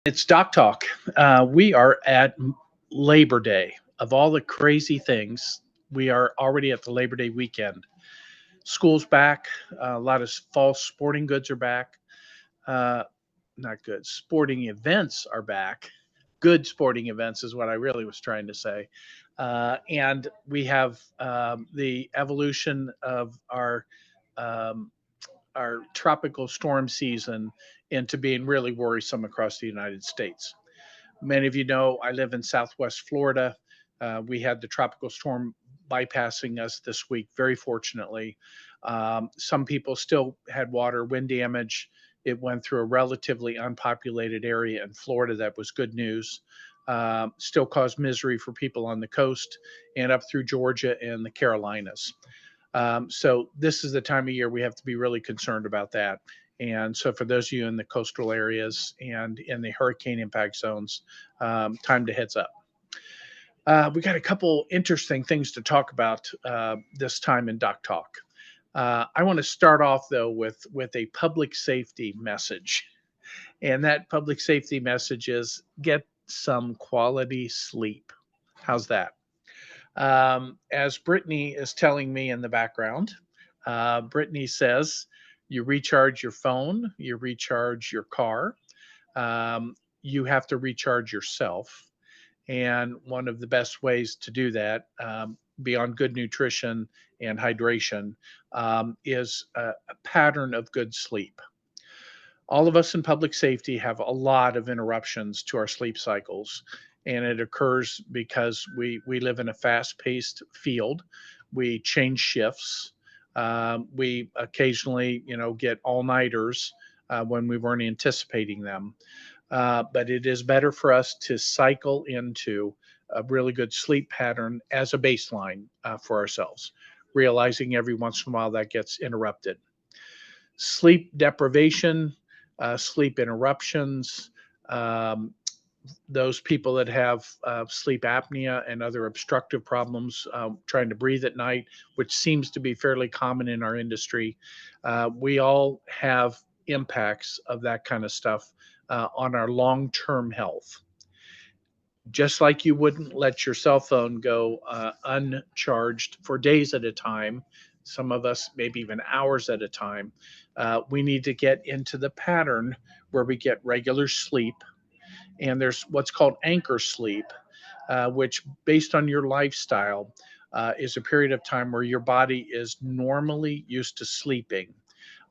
It's Doc Talk. We are at Labor Day. Of all the crazy things, we are already at the Labor Day weekend. School's back. A lot of fall sporting goods are back. Uh, not good. Sporting events are back. Good sporting events is what I really was trying to say. And we have the evolution of um, our tropical storm season into being really worrisome across the United States. Many of you know I live in Southwest Florida. We had the tropical storm bypassing us this week, very fortunately. Some people still had water, wind damage. It went through a relatively unpopulated area in Florida. That was good news. Still caused misery for people on the coast and up through Georgia and the Carolinas. So this is the time of year we have to be really concerned about that. And so for those of you in the coastal areas and in the hurricane impact zones, time to heads up. We got a couple interesting things to talk about this time in Doc Talk. I want to start off though with a public safety message, and that public safety message is get some quality sleep. How's that? As Brittany is telling me in the background, Brittany says you recharge your phone, you recharge your car, you have to recharge yourself. And one of the best ways to do that, beyond good nutrition and hydration, is a pattern of good sleep. All of us in public safety have a lot of interruptions to our sleep cycles, and it occurs because we live in a fast-paced field. We change shifts. We occasionally, get all-nighters when we weren't anticipating them. But it is better for us to cycle into a really good sleep pattern as a baseline for ourselves, realizing every once in a while that gets interrupted. Sleep deprivation, sleep interruptions, um, those people that have sleep apnea and other obstructive problems trying to breathe at night, which seems to be fairly common in our industry. We all have impacts of that kind of stuff on our long term health. Just like you wouldn't let your cell phone go uncharged for days at a time, some of us maybe even hours at a time, we need to get into the pattern where we get regular sleep. And there's what's called anchor sleep, which, based on your lifestyle, is a period of time where your body is normally used to sleeping.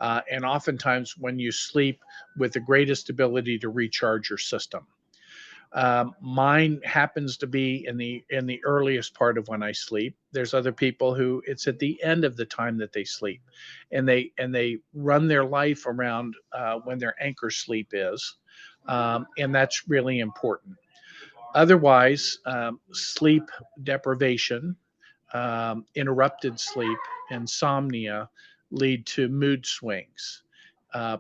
And oftentimes, when you sleep with the greatest ability to recharge your system. Mine happens to be in the earliest part of when I sleep. There's other people who it's at the end of the time that they sleep, and they run their life around when their anchor sleep is, and that's really important. Otherwise, sleep deprivation, interrupted sleep, insomnia lead to mood swings,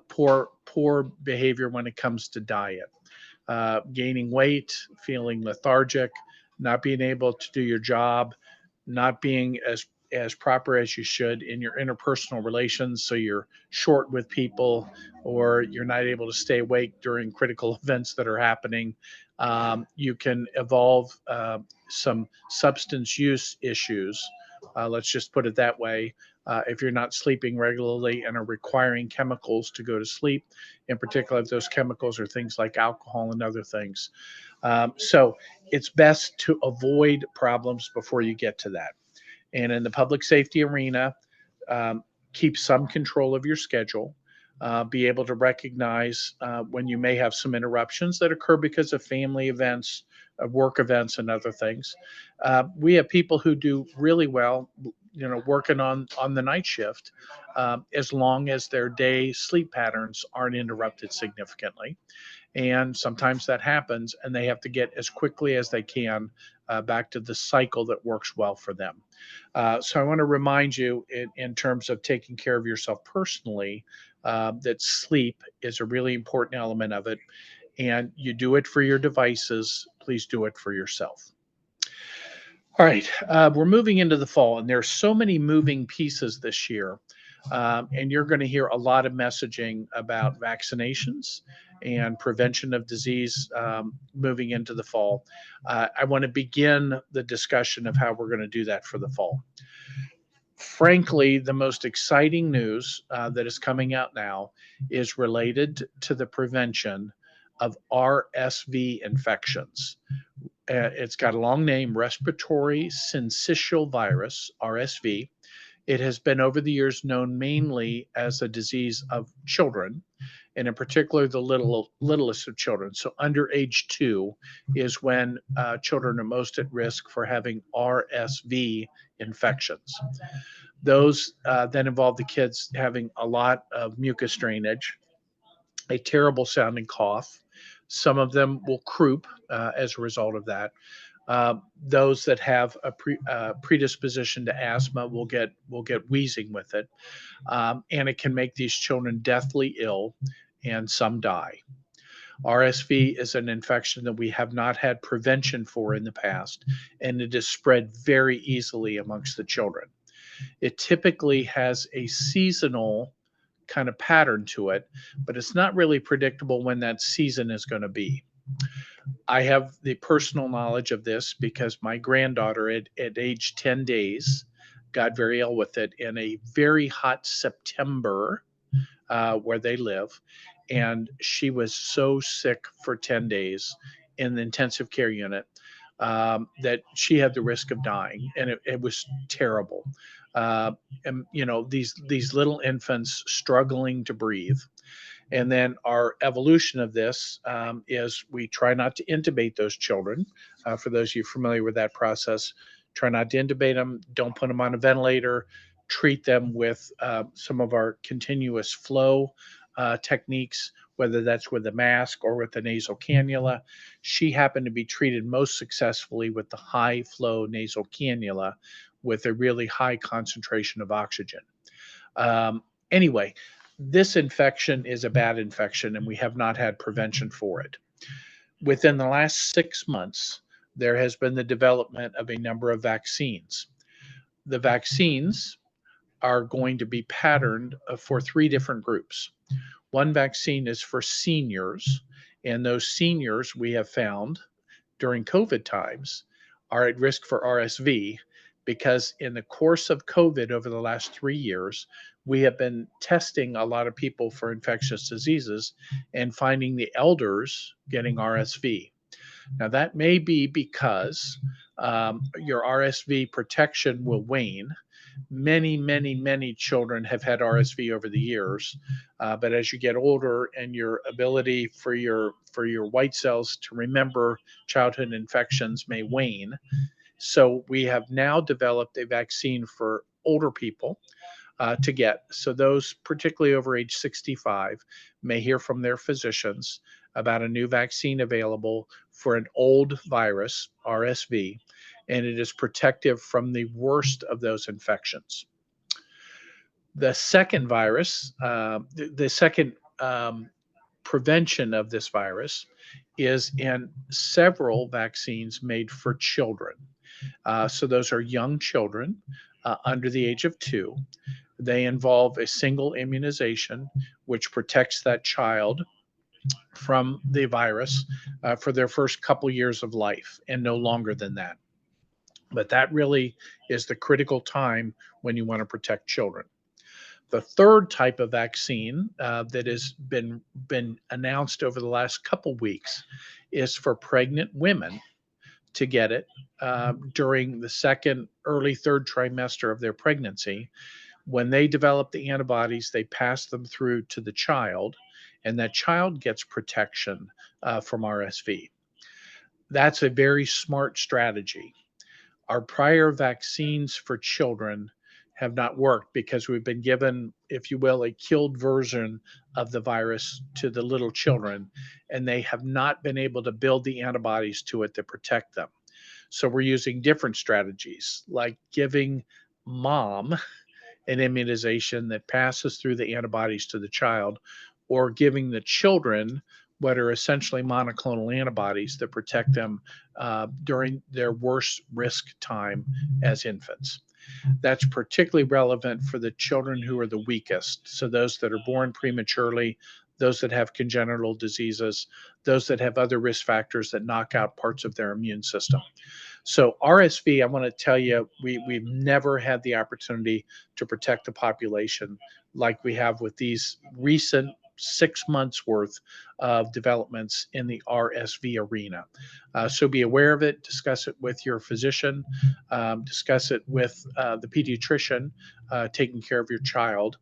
poor behavior when it comes to diet, gaining weight, feeling lethargic, not being able to do your job, not being as proper as you should in your interpersonal relations. So you're short with people, or you're not able to stay awake during critical events that are happening. You can evolve some substance use issues. Let's just put it that way. If you're not sleeping regularly and are requiring chemicals to go to sleep, in particular, if those chemicals are things like alcohol and other things. So it's best to avoid problems before you get to that. And in the public safety arena, um, keep some control of your schedule. Be able to recognize when you may have some interruptions that occur because of family events, work events, and other things. We have people who do really well, working on the night shift, as long as their day sleep patterns aren't interrupted significantly. And sometimes that happens, and they have to get as quickly as they can back to the cycle that works well for them. So I want to remind you, in terms of taking care of yourself personally, that sleep is a really important element of it. And you do it for your devices, please do it for yourself. All right, we're moving into the fall, and there's so many moving pieces this year. And you're going to hear a lot of messaging about vaccinations, and prevention of disease moving into the fall. I want to begin the discussion of how we're going to do that for the fall. Frankly, the most exciting news that is coming out now is related to the prevention of RSV infections. It's got a long name, respiratory syncytial virus, RSV. It has been over the years known mainly as a disease of children, and in particular the littlest of children. So under age 2 is when children are most at risk for having RSV infections. Those then involve the kids having a lot of mucus drainage, a terrible sounding cough. Some of them will croup as a result of that. Those that have a predisposition to asthma will get wheezing with it, and it can make these children deathly ill, and some die. RSV is an infection that we have not had prevention for in the past, and it is spread very easily amongst the children. It typically has a seasonal kind of pattern to it, but it's not really predictable when that season is going to be. I have the personal knowledge of this because my granddaughter at age 10 days got very ill with it in a very hot September where they live. And she was so sick for 10 days in the intensive care unit that she had the risk of dying. And it was terrible. And, these little infants struggling to breathe. And then our evolution of this is we try not to intubate those children. For those of you familiar with that process, try not to intubate them, don't put them on a ventilator, treat them with some of our continuous flow techniques, whether that's with a mask or with the nasal cannula. She happened to be treated most successfully with the high flow nasal cannula with a really high concentration of oxygen. Anyway, this infection is a bad infection, and we have not had prevention for it. Within the last 6 months, there has been the development of a number of vaccines. The vaccines are going to be patterned for 3 different groups. One vaccine is for seniors, and those seniors we have found during COVID times are at risk for RSV because in the course of COVID over the last 3 years, we have been testing a lot of people for infectious diseases and finding the elders getting RSV. Now, that may be because your RSV protection will wane. Many, many, many children have had RSV over the years, but as you get older and your ability for your white cells to remember childhood infections may wane, so we have now developed a vaccine for older people to get. So those, particularly over age 65, may hear from their physicians about a new vaccine available for an old virus, RSV, and it is protective from the worst of those infections. The second virus, the second prevention of this virus is in several vaccines made for children. So those are young children under the age of 2. They involve a single immunization, which protects that child from the virus for their first couple years of life and no longer than that. But that really is the critical time when you want to protect children. The third type of vaccine that has been announced over the last couple weeks is for pregnant women to get it during the second, early third trimester of their pregnancy. When they develop the antibodies, they pass them through to the child, and that child gets protection from RSV. That's a very smart strategy. Our prior vaccines for children have not worked because we've been given, if you will, a killed version of the virus to the little children, and they have not been able to build the antibodies to it to protect them. So we're using different strategies, like giving mom an immunization that passes through the antibodies to the child, or giving the children what are essentially monoclonal antibodies that protect them during their worst risk time as infants. That's particularly relevant for the children who are the weakest. So those that are born prematurely, those that have congenital diseases, those that have other risk factors that knock out parts of their immune system. So RSV, I want to tell you, we've never had the opportunity to protect the population like we have with these recent 6 months worth of developments in the RSV arena. So be aware of it, discuss it with your physician, discuss it with the pediatrician taking care of your child.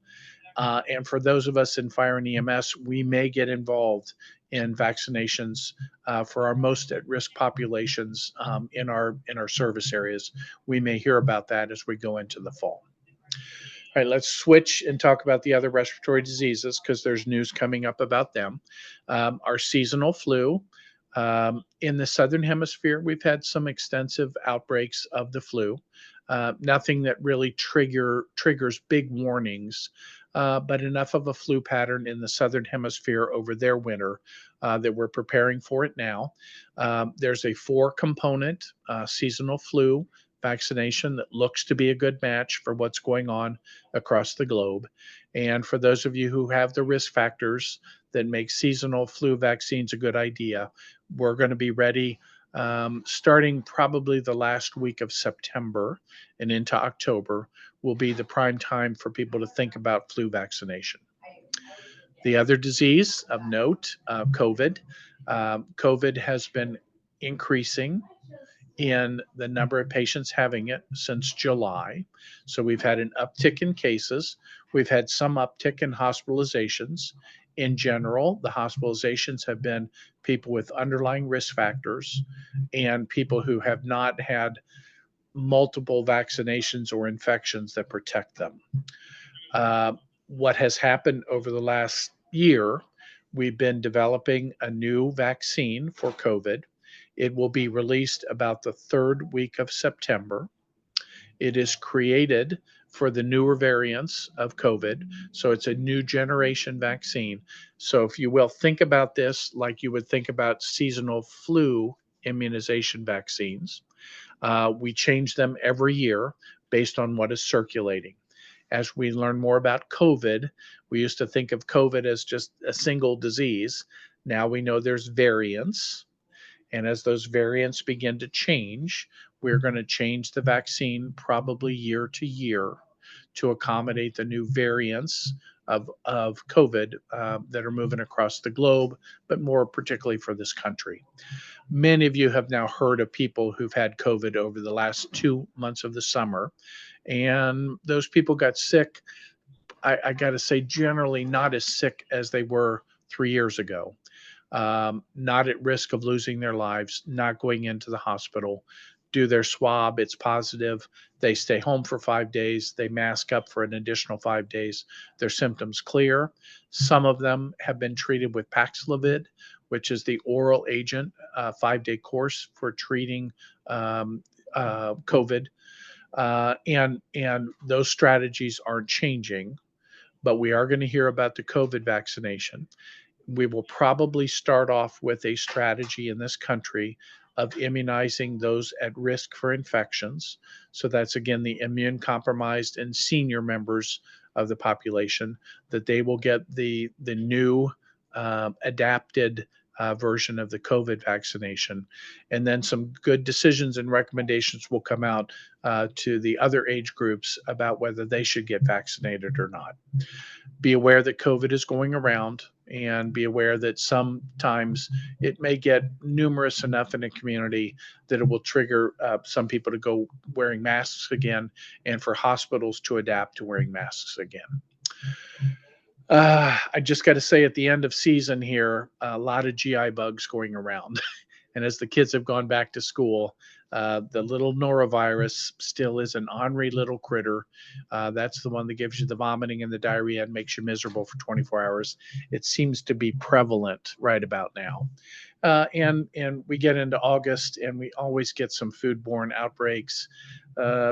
And for those of us in fire and EMS, we may get involved in vaccinations for our most at-risk populations in our service areas. We may hear about that as we go into the fall. All right, let's switch and talk about the other respiratory diseases because there's news coming up about them. Our seasonal flu. In the southern hemisphere, we've had some extensive outbreaks of the flu. Nothing that really triggers big warnings, but enough of a flu pattern in the southern hemisphere over their winter that we're preparing for it now. There's a 4-component seasonal flu vaccination that looks to be a good match for what's going on across the globe. And for those of you who have the risk factors that make seasonal flu vaccines a good idea, we're going to be ready starting probably the last week of September and into October will be the prime time for people to think about flu vaccination. The other disease of note, COVID. COVID has been increasing in the number of patients having it since July. So we've had an uptick in cases. We've had some uptick in hospitalizations. In general, the hospitalizations have been people with underlying risk factors and people who have not had multiple vaccinations or infections that protect them. What has happened over the last year, we've been developing a new vaccine for COVID. It will be released about the third week of September. It is created for the newer variants of COVID. So it's a new generation vaccine. So, if you will, think about this like you would think about seasonal flu immunization vaccines. We change them every year based on what is circulating. As we learn more about COVID, we used to think of COVID as just a single disease. Now we know there's variants. And as those variants begin to change, we're going to change the vaccine probably year to year to accommodate the new variants of COVID that are moving across the globe, but more particularly for this country. Many of you have now heard of people who've had COVID over the last 2 months of the summer, and those people got sick. I got to say, generally not as sick as they were 3 years ago. Not at risk of losing their lives, not going into the hospital, do their swab, it's positive. They stay home for 5 days, they mask up for an additional 5 days, their symptoms clear. Some of them have been treated with Paxlovid, which is the oral agent, 5-day course for treating COVID. And those strategies aren't changing, but we are going to hear about the COVID vaccination. We will probably start off with a strategy in this country of immunizing those at risk for infections. So that's again the immune compromised and senior members of the population, that they will get the new adapted version of the COVID vaccination. And then some good decisions and recommendations will come out to the other age groups about whether they should get vaccinated or not. Be aware that COVID is going around, and be aware that sometimes it may get numerous enough in a community that it will trigger some people to go wearing masks again, and for hospitals to adapt to wearing masks again. I just got to say, at the end of season here, a lot of GI bugs going around. And as the kids have gone back to school, the little norovirus still is an ornery little critter. That's the one that gives you the vomiting and the diarrhea and makes you miserable for 24 hours. It seems to be prevalent right about now. And we get into August, and we always get some foodborne outbreaks.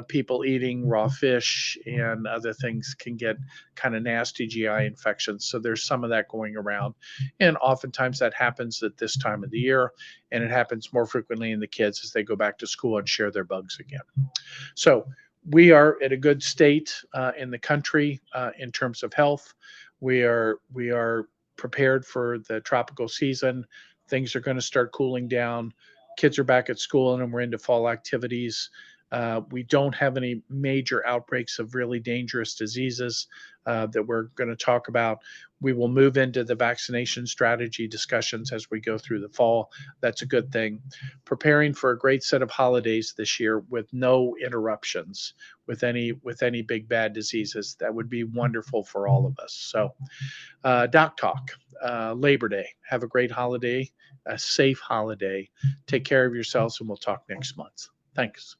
People eating raw fish and other things can get kind of nasty GI infections. So there's some of that going around. And oftentimes that happens at this time of the year, and it happens more frequently in the kids as they go back to school and share their bugs again. So we are at a good state in the country in terms of health. We are prepared for the tropical season. Things are going to start cooling down. Kids are back at school and we're into fall activities. We don't have any major outbreaks of really dangerous diseases that we're going to talk about. We will move into the vaccination strategy discussions as we go through the fall. That's a good thing. Preparing for a great set of holidays this year with no interruptions with any big bad diseases. That would be wonderful for all of us. So, Doc Talk, Labor Day. Have a great holiday, a safe holiday. Take care of yourselves, and we'll talk next month. Thanks.